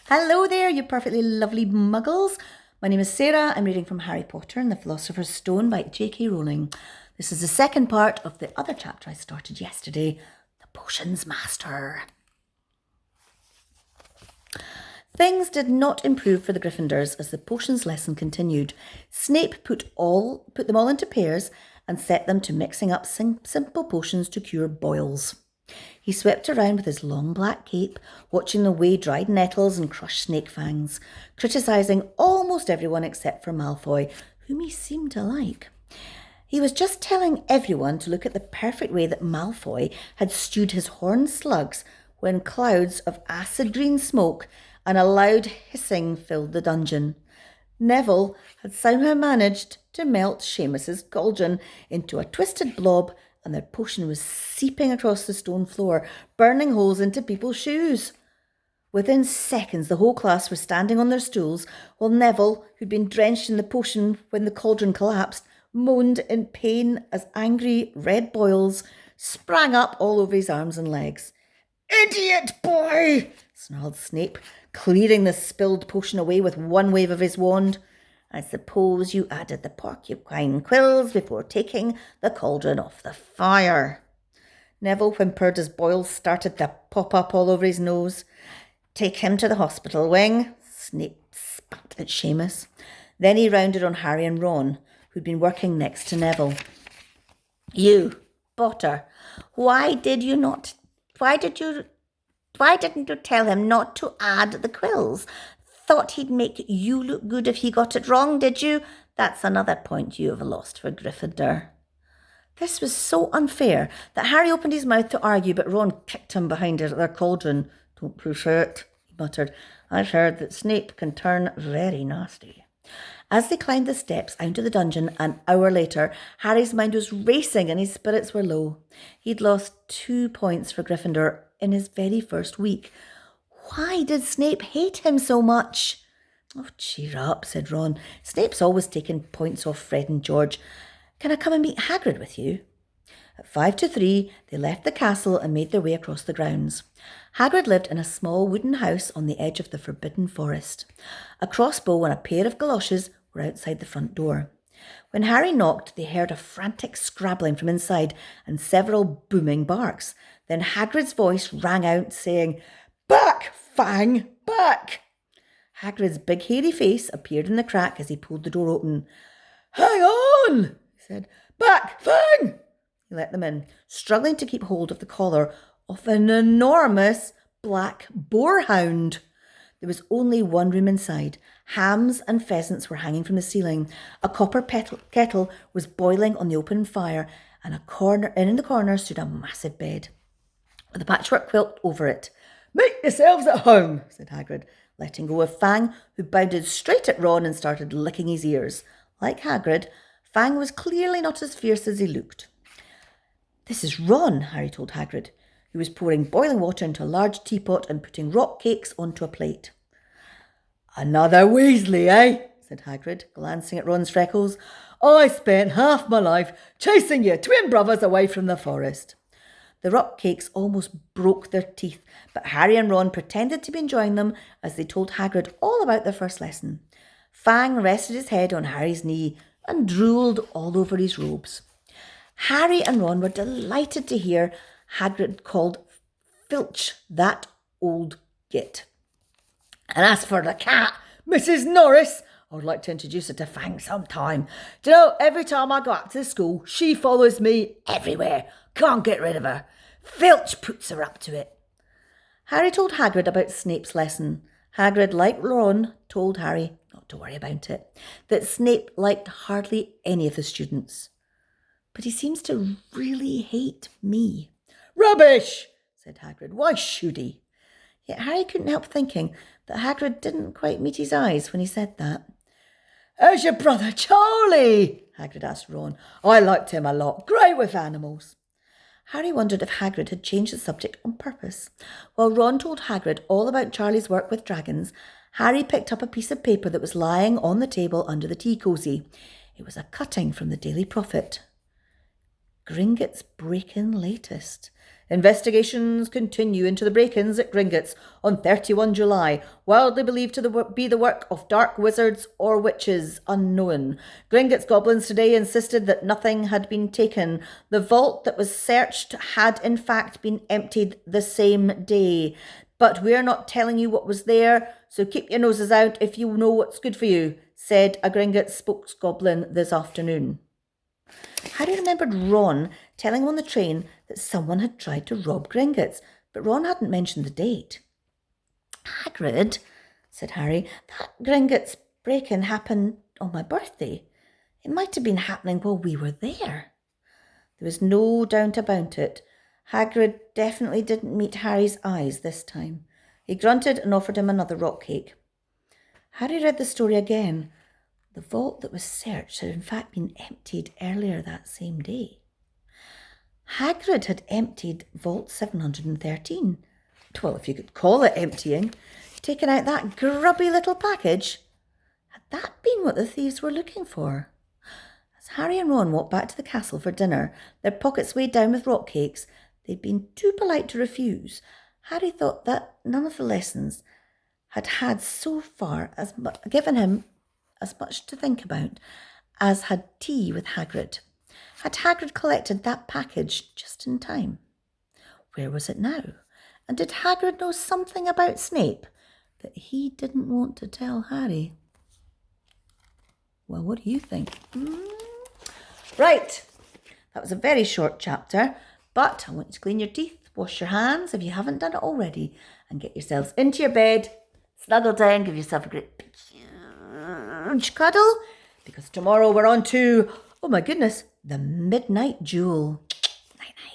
Hello there, you perfectly lovely muggles. My name is Sarah. I'm reading from Harry Potter and the Philosopher's Stone by J.K Rowling. This is the second part of the other chapter I started yesterday, The Potions Master. Things did not improve for the Gryffindors as the potions lesson continued. Snape put them all into pairs and set them to mixing up simple potions to cure boils. He swept around with his long black cape, watching the way dried nettles and crushed snake fangs, criticising almost everyone except for Malfoy, whom he seemed to like. He was just telling everyone to look at the perfect way that Malfoy had stewed his horned slugs when clouds of acid green smoke and a loud hissing filled the dungeon. Neville had somehow managed to melt Seamus's cauldron into a twisted blob, and their potion was seeping across the stone floor, burning holes into people's shoes. Within seconds, the whole class were standing on their stools, while Neville, who'd been drenched in the potion when the cauldron collapsed, moaned in pain as angry red boils sprang up all over his arms and legs. "Idiot boy!" snarled Snape, clearing the spilled potion away with one wave of his wand. "I suppose you added the porcupine quills before taking the cauldron off the fire." Neville whimpered as boils started to pop up all over his nose. "Take him to the hospital wing," Snape spat at Seamus. Then he rounded on Harry and Ron, who'd been working next to Neville. "You, Potter, why didn't you tell him not to add the quills? Thought he'd make you look good if he got it wrong, did you? That's another point you have lost for Gryffindor." This was so unfair that Harry opened his mouth to argue, but Ron kicked him behind their cauldron. "Don't push it," he muttered. "I've heard that Snape can turn very nasty." As they climbed the steps out of the dungeon an hour later, Harry's mind was racing and his spirits were low. He'd lost 2 points for Gryffindor in his very first week. Why did Snape hate him so much? "Oh, cheer up," said Ron. "Snape's always taking points off Fred and George. Can I come and meet Hagrid with you?" At 5 to 3, they left the castle and made their way across the grounds. Hagrid lived in a small wooden house on the edge of the Forbidden Forest. A crossbow and a pair of galoshes were outside the front door. When Harry knocked, they heard a frantic scrabbling from inside and several booming barks. Then Hagrid's voice rang out, saying, "Back, Fang, back!" Hagrid's big hairy face appeared in the crack as he pulled the door open. "Hang on," he said. "Back, Fang!" He let them in, struggling to keep hold of the collar of an enormous black boarhound. There was only one room inside. Hams and pheasants were hanging from the ceiling. A copper kettle was boiling on the open fire, and in the corner stood a massive bed with a patchwork quilt over it. "Make yourselves at home," said Hagrid, letting go of Fang, who bounded straight at Ron and started licking his ears. Like Hagrid, Fang was clearly not as fierce as he looked. "This is Ron," Harry told Hagrid, who was pouring boiling water into a large teapot and putting rock cakes onto a plate. "Another Weasley, eh?" said Hagrid, glancing at Ron's freckles. "I spent half my life chasing your twin brothers away from the forest." The rock cakes almost broke their teeth, but Harry and Ron pretended to be enjoying them as they told Hagrid all about their first lesson. Fang rested his head on Harry's knee and drooled all over his robes. Harry and Ron were delighted to hear Hagrid called Filch that old git. "And as for the cat, Mrs. Norris, I'd like to introduce her to Fang sometime. Do you know, every time I go up to the school, she follows me everywhere. Can't get rid of her. Filch puts her up to it." Harry told Hagrid about Snape's lesson. Hagrid, like Ron, told Harry not to worry about it, that Snape liked hardly any of the students. "But he seems to really hate me." "Rubbish," said Hagrid. "Why should he?" Yet Harry couldn't help thinking that Hagrid didn't quite meet his eyes when he said that. "How's your brother Charlie?" Hagrid asked Ron. "I liked him a lot. Great with animals." Harry wondered if Hagrid had changed the subject on purpose. While Ron told Hagrid all about Charlie's work with dragons, Harry picked up a piece of paper that was lying on the table under the tea cosy. It was a cutting from the Daily Prophet. "Gringotts Breakin' latest. Investigations continue into the break-ins at Gringotts on 31 July, widely believed to be the work of dark wizards or witches, unknown. Gringotts goblins today insisted that nothing had been taken. The vault that was searched had in fact been emptied the same day. But we're not telling you what was there, so keep your noses out if you know what's good for you, said a Gringotts spokesgoblin this afternoon. Harry remembered Ron telling him on the train that someone had tried to rob Gringotts, but Ron hadn't mentioned the date. Hagrid, said Harry, that Gringotts break-in happened on my birthday. It might have been happening while we were there. There was no doubt about it. Hagrid definitely didn't meet Harry's eyes this time. He grunted and offered him another rock cake. Harry read the story again. The vault that was searched had in fact been emptied earlier that same day. Hagrid had emptied Vault 713. Well, if you could call it emptying. Taken out that grubby little package. Had that been what the thieves were looking for? As Harry and Ron walked back to the castle for dinner, their pockets weighed down with rock cakes, they'd been too polite to refuse. Harry thought that none of the lessons had so far given him as much to think about as had tea with Hagrid. Had Hagrid collected that package just in time? Where was it now? And did Hagrid know something about Snape that he didn't want to tell Harry? Well, what do you think? Right, that was a very short chapter, but I want you to clean your teeth, wash your hands if you haven't done it already, and get yourselves into your bed, snuggle down, give yourself a great huge cuddle, because tomorrow we're on to, oh my goodness, the midnight duel. Night night.